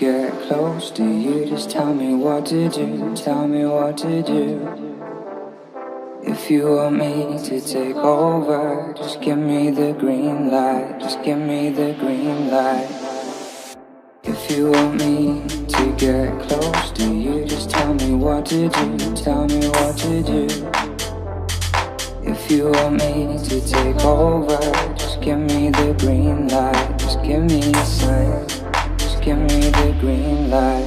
get close to you, just tell me what to do, tell me what to do. If you want me to take over, just give me the green light, just give me the green light. If you want me to get close to you, just tell me what to do, tell me what to do. If you want me to take over, just give me the green light, just give me a sign, just give me the green light.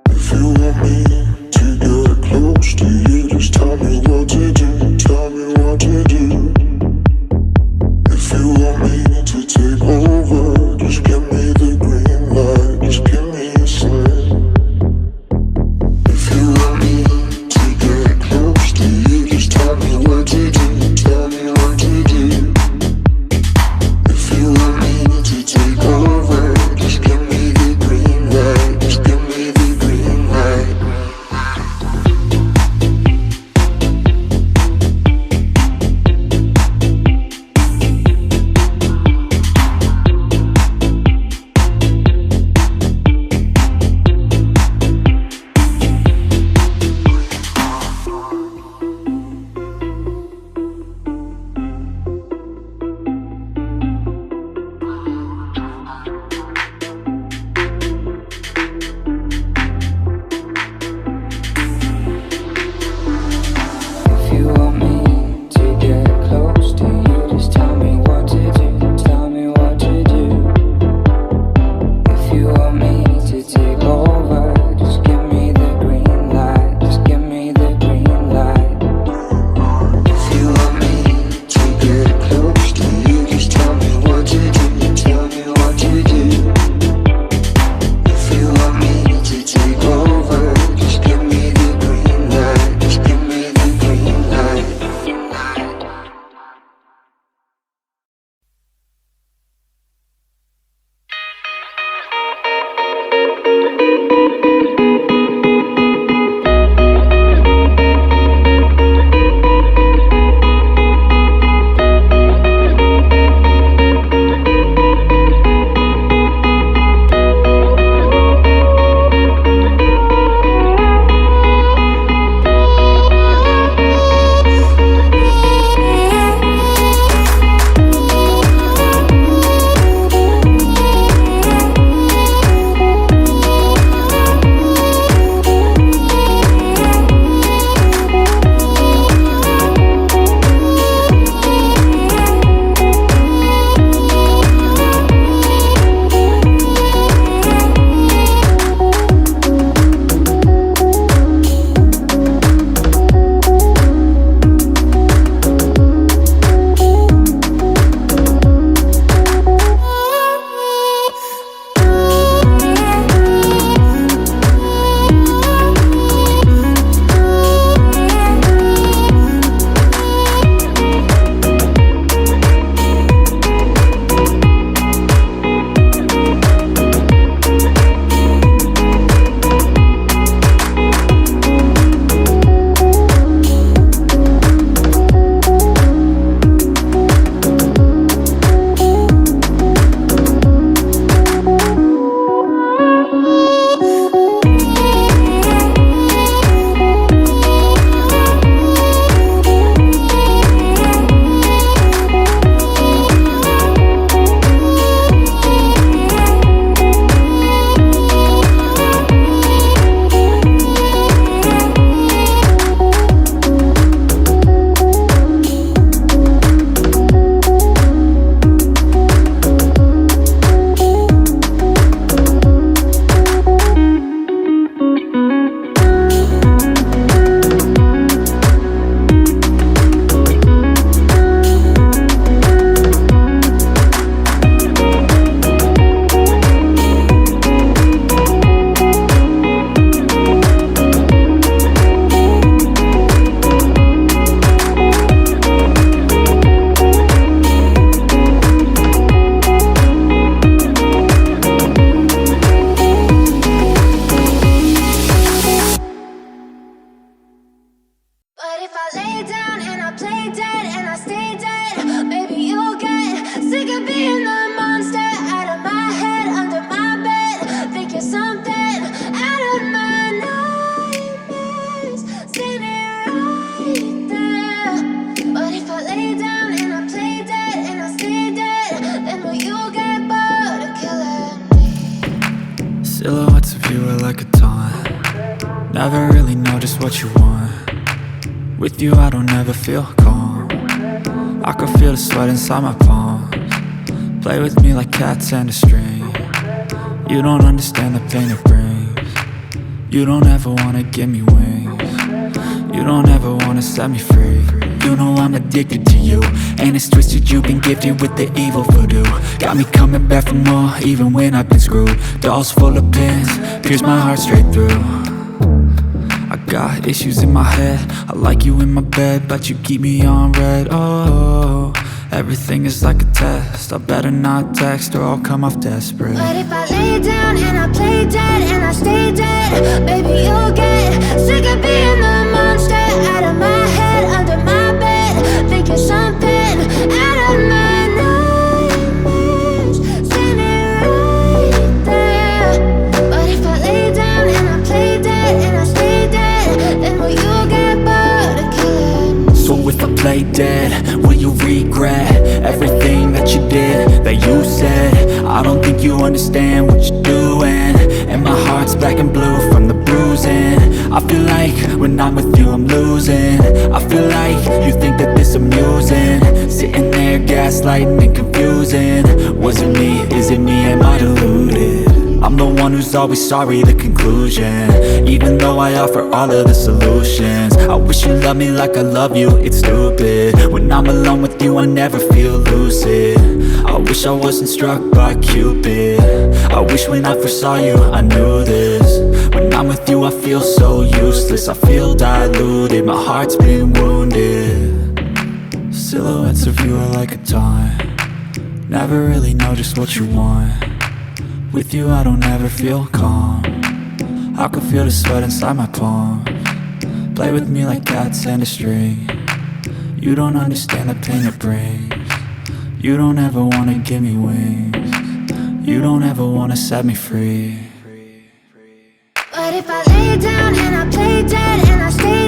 If you want me to get close to you, just tell me what to do, tell me what to do. If you want me to take over, just give me the green light, just give me a sign. If you want me to get close to you, just tell me what to do, tell me what to do. If you want me to take over, just give me the green light, just give me the green light. Silhouettes of you are like a taunt. Never really know just what you want. With you I don't ever feel calm. I can feel the sweat inside my palms. Play with me like cats and a string. You don't understand the pain it brings. You don't ever wanna give me wings. You don't ever wanna set me free. You know I'm addicted to you, and it's twisted, you've been gifted with the evil voodoo. Got me coming back for more, even when I've been screwed. Dolls full of pins, pierce my heart straight through. I got issues in my head, I like you in my bed, but you keep me on red. Oh, everything is like a test, I better not text or I'll come off desperate. But if I lay down and I play dead and I stay dead, baby you'll get sick of being the monster out of my head, under my bed, thinking something out of my nightmares, standing right there. But if I lay down and I play dead and I stay dead, then will you get bored of killing? So if I play dead, will you regret everything that you did, that you said? I don't think you understand what you're doing, and my heart's black and blue from the bruising. I feel like when I'm with you I'm losing. I feel like you think that this amusing, sitting there gaslighting and confusing. Was it me? Is it me? Am I deluded? I'm the one who's always sorry, the conclusion. Even though I offer all of the solutions, I wish you loved me like I love you, it's stupid. When I'm alone with you I never feel lucid. I wish I wasn't struck by Cupid. I wish when I first saw you I knew this. When I'm with you I feel so useless, I feel diluted, my heart's been wounded. Silhouettes of you are like a taunt. Never really know just what you want. With you I don't ever feel calm. I can feel the sweat inside my palms. Play with me like cats and a string. You don't understand the pain it brings. You don't ever wanna give me wings. You don't ever wanna set me free. But if I lay down and I play dead and I stay